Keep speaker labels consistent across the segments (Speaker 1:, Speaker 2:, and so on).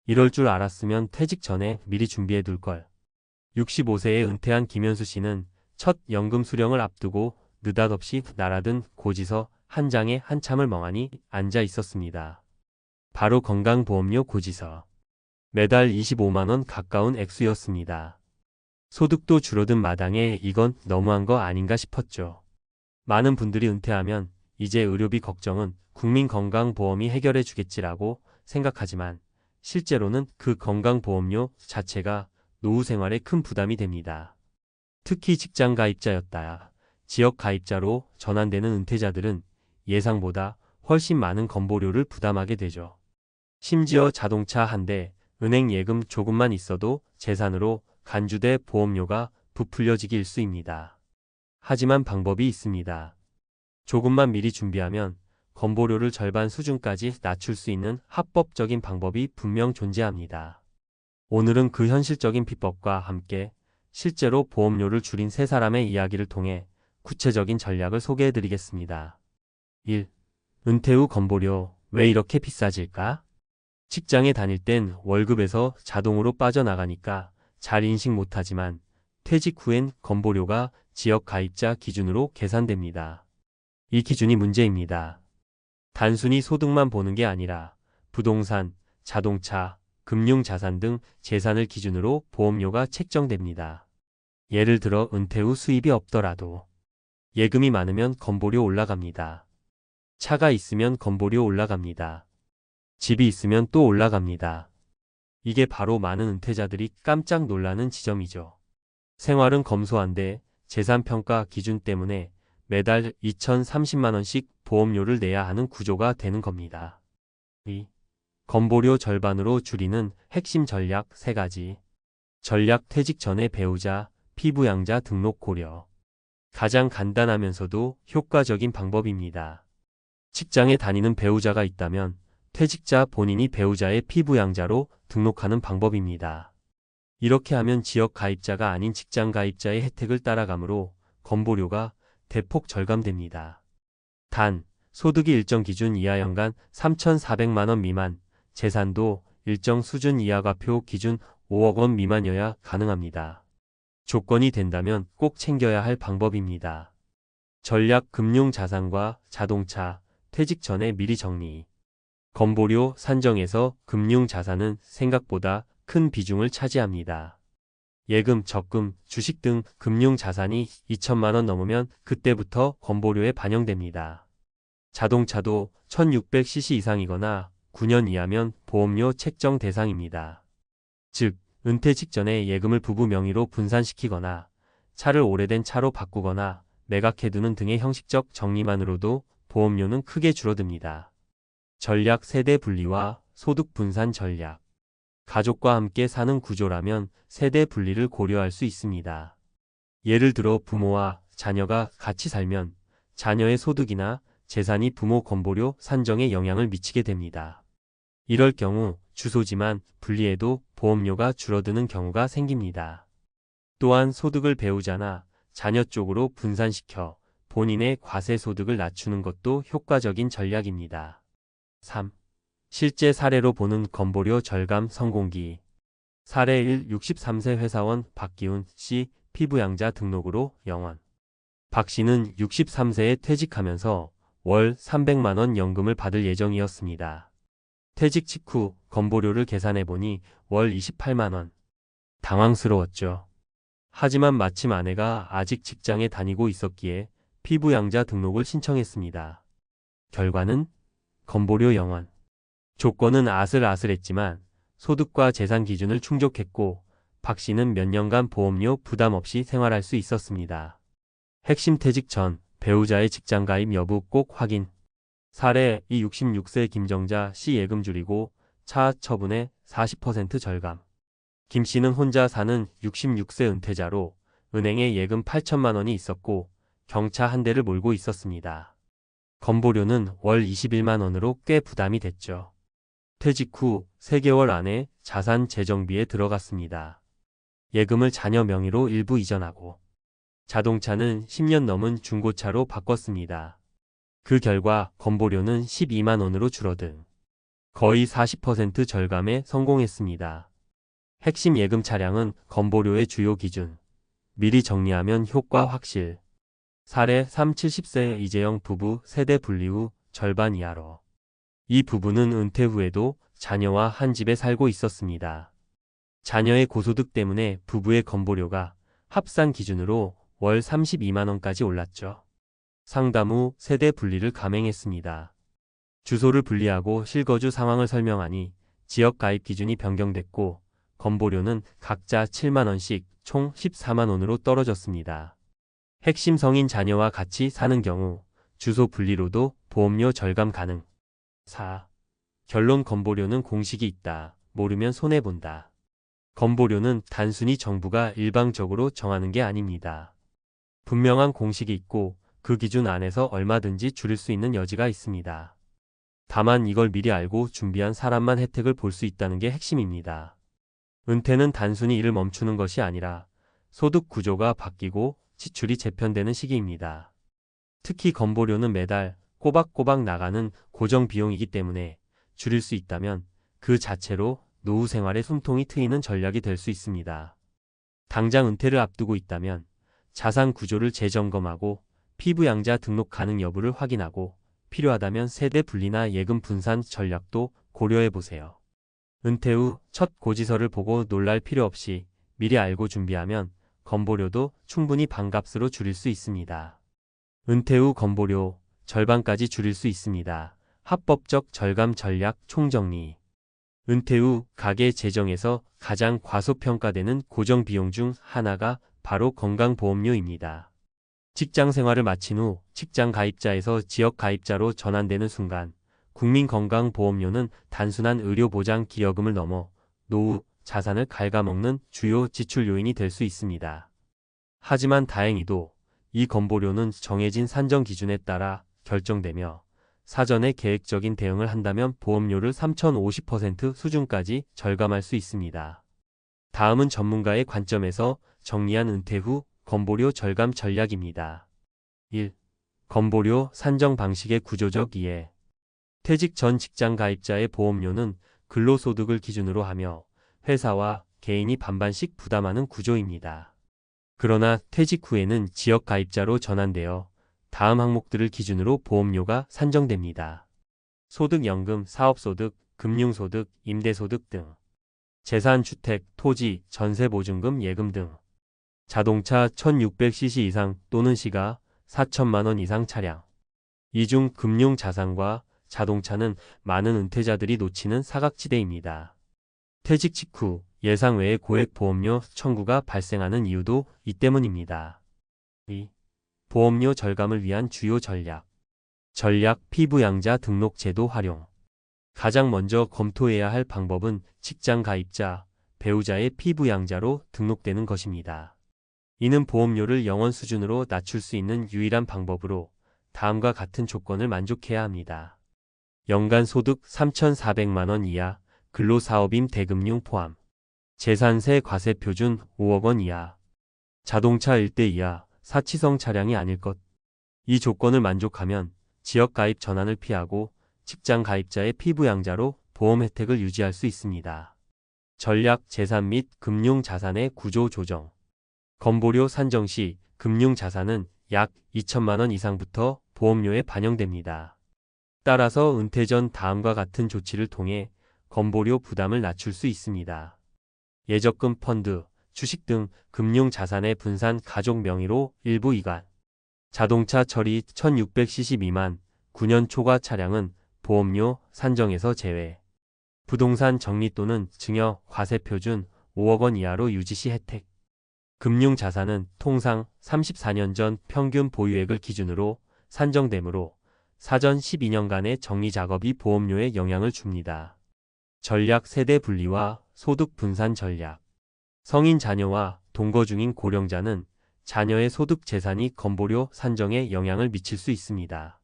Speaker 1: 이럴 줄 알았으면 퇴직 전에 미리 준비해 둘 걸. 65세에 은퇴한 김현수 씨는 첫 연금 수령을 앞두고 느닷없이 날아든 고지서 한 장에 한참을 멍하니 앉아 있었습니다. 바로 건강보험료 고지서. 매달 25만 원 가까운 액수였습니다. 소득도 줄어든 마당에 이건 너무한 거 아닌가 싶었죠. 많은 분들이 은퇴하면 이제 의료비 걱정은 국민건강보험이 해결해 주겠지라고 생각하지만 실제로는 그 건강보험료 자체가 노후 생활에 큰 부담이 됩니다. 특히 직장 가입자였다 지역 가입자로 전환되는 은퇴자들은 예상보다 훨씬 많은 건보료를 부담하게 되죠. 심지어 자동차 한 대, 은행 예금 조금만 있어도 재산으로 간주돼 보험료가 부풀려지기 일쑤입니다. 하지만 방법이 있습니다. 조금만 미리 준비하면 건보료를 절반 수준까지 낮출 수 있는 합법적인 방법이 분명 존재합니다. 오늘은 그 현실적인 비법과 함께 실제로 보험료를 줄인 세 사람의 이야기를 통해 구체적인 전략을 소개해 드리겠습니다. 1. 은퇴 후 건보료 왜 이렇게 비싸질까? 직장에 다닐 땐 월급에서 자동으로 빠져나가니까 잘 인식 못하지만 퇴직 후엔 건보료가 지역 가입자 기준으로 계산됩니다. 이 기준이 문제입니다. 단순히 소득만 보는 게 아니라 부동산, 자동차, 금융자산 등 재산을 기준으로 보험료가 책정됩니다. 예를 들어 은퇴 후 수입이 없더라도 예금이 많으면 건보료 올라갑니다. 차가 있으면 건보료 올라갑니다. 집이 있으면 또 올라갑니다. 이게 바로 많은 은퇴자들이 깜짝 놀라는 지점이죠. 생활은 검소한데 재산평가 기준 때문에 매달 2,030만 원씩 보험료를 내야 하는 구조가 되는 겁니다. 2. 건보료 절반으로 줄이는 핵심 전략 3가지. 전략 퇴직 전에 배우자, 피부양자 등록 고려. 가장 간단하면서도 효과적인 방법입니다. 직장에 다니는 배우자가 있다면 퇴직자 본인이 배우자의 피부양자로 등록하는 방법입니다. 이렇게 하면 지역 가입자가 아닌 직장 가입자의 혜택을 따라가므로 건보료가 대폭 절감됩니다. 단, 소득이 일정 기준 이하 연간 3,400만 원 미만, 재산도 일정 수준 이하가표 기준 5억 원 미만이어야 가능합니다. 조건이 된다면 꼭 챙겨야 할 방법입니다. 전략 금융자산과 자동차, 퇴직 전에 미리 정리. 건보료 산정에서 금융자산은 생각보다 큰 비중을 차지합니다. 예금, 적금, 주식 등 금융자산이 2천만 원 넘으면 그때부터 건보료에 반영됩니다. 자동차도 1600cc 이상이거나 9년 이하면 보험료 책정 대상입니다. 즉, 은퇴 직전에 예금을 부부 명의로 분산시키거나 차를 오래된 차로 바꾸거나 매각해두는 등의 형식적 정리만으로도 보험료는 크게 줄어듭니다. 전략 세대 분리와 소득 분산 전략. 가족과 함께 사는 구조라면 세대 분리를 고려할 수 있습니다. 예를 들어 부모와 자녀가 같이 살면 자녀의 소득이나 재산이 부모 건보료 산정에 영향을 미치게 됩니다. 이럴 경우 주소지만 분리해도 보험료가 줄어드는 경우가 생깁니다. 또한 소득을 배우자나 자녀 쪽으로 분산시켜 본인의 과세 소득을 낮추는 것도 효과적인 전략입니다. 3. 실제 사례로 보는 건보료 절감 성공기. 사례 1. 63세 회사원 박기훈 씨 피부양자 등록으로 영원. 박 씨는 63세에 퇴직하면서 월 300만 원 연금을 받을 예정이었습니다. 퇴직 직후 건보료를 계산해보니 월 28만 원. 당황스러웠죠. 하지만 마침 아내가 아직 직장에 다니고 있었기에 피부양자 등록을 신청했습니다. 결과는 건보료 영원. 조건은 아슬아슬했지만 소득과 재산 기준을 충족했고 박 씨는 몇 년간 보험료 부담 없이 생활할 수 있었습니다. 핵심 퇴직 전 배우자의 직장 가입 여부 꼭 확인. 사례 2. 66세 김정자 씨 예금 줄이고 차 처분에 40% 절감. 김 씨는 혼자 사는 66세 은퇴자로 은행에 예금 8천만 원이 있었고 경차 한 대를 몰고 있었습니다. 건보료는 월 21만 원으로 꽤 부담이 됐죠. 퇴직 후 3개월 안에 자산 재정비에 들어갔습니다. 예금을 자녀 명의로 일부 이전하고 자동차는 10년 넘은 중고차로 바꿨습니다. 그 결과 건보료는 12만 원으로 줄어든 거의 40% 절감에 성공했습니다. 핵심 예금 차량은 건보료의 주요 기준. 미리 정리하면 효과 확실. 사례 3, 70세 이재영 부부 세대 분리 후 절반 이하로. 이 부부는 은퇴 후에도 자녀와 한 집에 살고 있었습니다. 자녀의 고소득 때문에 부부의 건보료가 합산 기준으로 월 32만 원까지 올랐죠. 상담 후 세대 분리를 감행했습니다. 주소를 분리하고 실거주 상황을 설명하니 지역 가입 기준이 변경됐고 건보료는 각자 7만 원씩 총 14만 원으로 떨어졌습니다. 핵심 성인 자녀와 같이 사는 경우 주소 분리로도 보험료 절감 가능. 4. 결론 건보료는 공식이 있다. 모르면 손해본다. 건보료는 단순히 정부가 일방적으로 정하는 게 아닙니다. 분명한 공식이 있고 그 기준 안에서 얼마든지 줄일 수 있는 여지가 있습니다. 다만 이걸 미리 알고 준비한 사람만 혜택을 볼 수 있다는 게 핵심입니다. 은퇴는 단순히 일을 멈추는 것이 아니라 소득 구조가 바뀌고 지출이 재편되는 시기입니다. 특히 건보료는 매달 꼬박꼬박 나가는 고정 비용이기 때문에 줄일 수 있다면 그 자체로 노후 생활에 숨통이 트이는 전략이 될 수 있습니다. 당장 은퇴를 앞두고 있다면 자산 구조를 재점검하고 피부양자 등록 가능 여부를 확인하고 필요하다면 세대 분리나 예금 분산 전략도 고려해 보세요. 은퇴 후 첫 고지서를 보고 놀랄 필요 없이 미리 알고 준비하면 건보료도 충분히 반값으로 줄일 수 있습니다. 은퇴 후 건보료 절반까지 줄일 수 있습니다. 합법적 절감 전략 총정리. 은퇴 후 가계 재정에서 가장 과소평가되는 고정 비용 중 하나가 바로 건강보험료입니다. 직장 생활을 마친 후 직장 가입자에서 지역 가입자로 전환되는 순간 국민건강보험료는 단순한 의료보장 기여금을 넘어 노후 자산을 갉아먹는 주요 지출 요인이 될 수 있습니다. 하지만 다행히도 이 건보료는 정해진 산정 기준에 따라 결정되며 사전에 계획적인 대응을 한다면 보험료를 3,050% 수준까지 절감할 수 있습니다. 다음은 전문가의 관점에서 정리한 은퇴 후 건보료 절감 전략입니다. 1. 건보료 산정 방식의 구조적 이해. 퇴직 전 직장 가입자의 보험료는 근로소득을 기준으로 하며 회사와 개인이 반반씩 부담하는 구조입니다. 그러나 퇴직 후에는 지역 가입자로 전환되어 다음 항목들을 기준으로 보험료가 산정됩니다. 소득연금, 사업소득, 금융소득, 임대소득 등. 재산, 주택, 토지, 전세보증금, 예금 등. 자동차 1600cc 이상 또는 시가 4천만 원 이상 차량. 이 중 금융자산과 자동차는 많은 은퇴자들이 놓치는 사각지대입니다. 퇴직 직후 예상 외의 고액 보험료 청구가 발생하는 이유도 이 때문입니다. 2. 보험료 절감을 위한 주요 전략. 전략 피부양자 등록 제도 활용. 가장 먼저 검토해야 할 방법은 직장 가입자, 배우자의 피부양자로 등록되는 것입니다. 이는 보험료를 영원 수준으로 낮출 수 있는 유일한 방법으로 다음과 같은 조건을 만족해야 합니다. 연간 소득 3,400만 원 이하, 근로사업임 대금융 포함. 재산세 과세 표준 5억 원 이하. 자동차 1대 이하, 사치성 차량이 아닐 것. 이 조건을 만족하면 지역 가입 전환을 피하고 직장 가입자의 피부양자로 보험 혜택을 유지할 수 있습니다. 전략 재산 및 금융 자산의 구조 조정. 건보료 산정 시 금융 자산은 약 2천만 원 이상부터 보험료에 반영됩니다. 따라서 은퇴 전 다음과 같은 조치를 통해 건보료 부담을 낮출 수 있습니다. 예적금 펀드, 주식 등 금융 자산의 분산 가족 명의로 일부 이관. 자동차 처리 1600cc 미만 9년 초과 차량은 보험료 산정에서 제외. 부동산 정리 또는 증여 과세 표준 5억 원 이하로 유지 시 혜택. 금융 자산은 통상 34년 전 평균 보유액을 기준으로 산정되므로 사전 12년간의 정리 작업이 보험료에 영향을 줍니다. 전략 세대 분리와 소득 분산 전략. 성인 자녀와 동거 중인 고령자는 자녀의 소득 재산이 건보료 산정에 영향을 미칠 수 있습니다.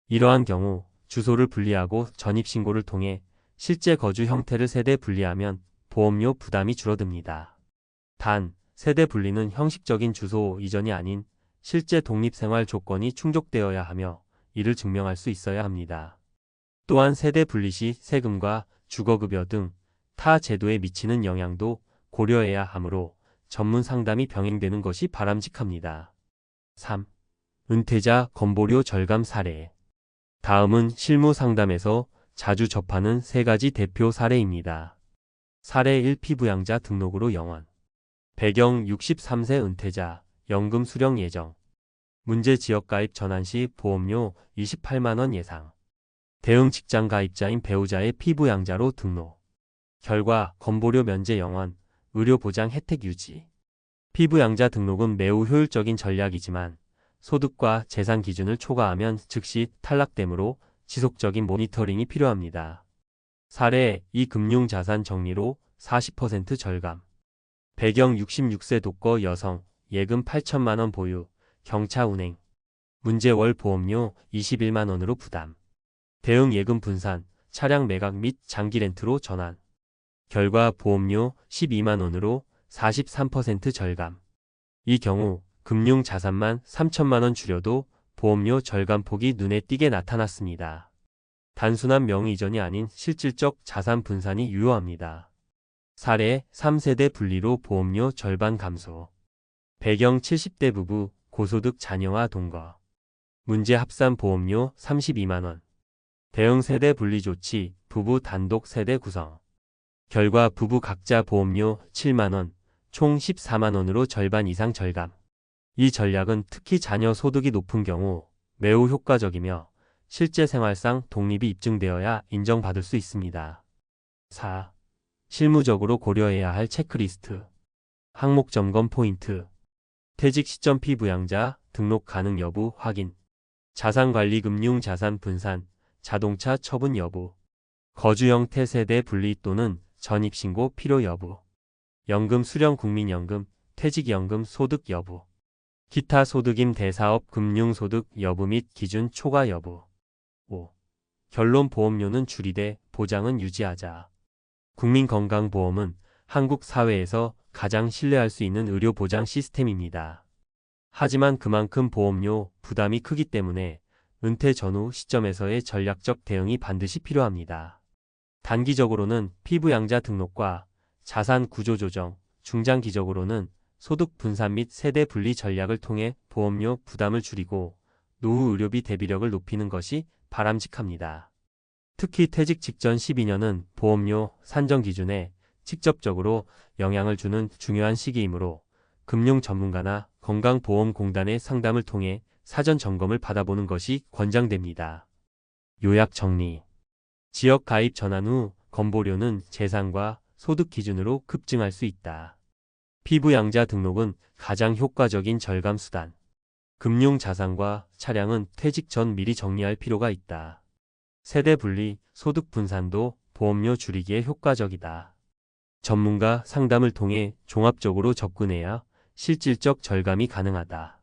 Speaker 1: 이러한 경우 주소를 분리하고 전입신고를 통해 실제 거주 형태를 세대 분리하면 보험료 부담이 줄어듭니다. 단, 세대 분리는 형식적인 주소 이전이 아닌 실제 독립생활 조건이 충족되어야 하며 이를 증명할 수 있어야 합니다. 또한 세대 분리 시 세금과 주거급여 등 타 제도에 미치는 영향도 고려해야 하므로 전문 상담이 병행되는 것이 바람직합니다. 3. 은퇴자 건보료 절감 사례. 다음은 실무 상담에서 자주 접하는 세 가지 대표 사례입니다. 사례 1. 피부양자 등록으로 영원. 배경 63세 은퇴자, 연금 수령 예정. 문제 지역 가입 전환 시 보험료 28만 원 예상. 대응 직장 가입자인 배우자의 피부양자로 등록. 결과 건보료 면제 영원, 의료 보장 혜택 유지. 피부양자 등록은 매우 효율적인 전략이지만 소득과 재산 기준을 초과하면 즉시 탈락되므로 지속적인 모니터링이 필요합니다. 사례 2. 금융자산 정리로 40% 절감. 배경 66세 독거 여성, 예금 8천만 원 보유, 경차 운행. 문제 월 보험료 21만 원으로 부담. 대응 예금 분산, 차량 매각 및 장기 렌트로 전환. 결과 보험료 12만 원으로 43% 절감. 이 경우 금융자산만 3천만 원 줄여도 보험료 절감폭이 눈에 띄게 나타났습니다. 단순한 명의 이전이 아닌 실질적 자산 분산이 유효합니다. 사례 3세대 분리로 보험료 절반 감소. 배경 70대 부부, 고소득 자녀와 동거. 문제 합산 보험료 32만 원. 대응 세대 분리 조치, 부부 단독 세대 구성. 결과 부부 각자 보험료 7만 원, 총 14만 원으로 절반 이상 절감. 이 전략은 특히 자녀 소득이 높은 경우 매우 효과적이며 실제 생활상 독립이 입증되어야 인정받을 수 있습니다. 4. 실무적으로 고려해야 할 체크리스트. 항목 점검 포인트. 퇴직 시점 피부양자, 등록 가능 여부 확인. 자산관리 금융 자산 분산, 자동차 처분 여부. 거주 형태 세대 분리 또는 전입신고 필요 여부. 연금 수령 국민연금, 퇴직연금 소득 여부. 기타 소득임 대사업 금융소득 여부 및 기준 초과 여부. 5. 결론 보험료는 줄이되 보장은 유지하자. 국민건강보험은 한국 사회에서 가장 신뢰할 수 있는 의료보장 시스템입니다. 하지만 그만큼 보험료 부담이 크기 때문에 은퇴 전후 시점에서의 전략적 대응이 반드시 필요합니다. 단기적으로는 피부양자 등록과 자산 구조 조정, 중장기적으로는 소득 분산 및 세대 분리 전략을 통해 보험료 부담을 줄이고 노후 의료비 대비력을 높이는 것이 바람직합니다. 특히 퇴직 직전 12년은 보험료 산정 기준에 직접적으로 영향을 주는 중요한 시기이므로 금융 전문가나 건강보험공단의 상담을 통해 사전 점검을 받아보는 것이 권장됩니다. 요약 정리. 지역 가입 전환 후 건보료는 재산과 소득 기준으로 급증할 수 있다. 피부양자 등록은 가장 효과적인 절감 수단. 금융 자산과 차량은 퇴직 전 미리 정리할 필요가 있다. 세대 분리, 소득 분산도 보험료 줄이기에 효과적이다. 전문가 상담을 통해 종합적으로 접근해야 실질적 절감이 가능하다.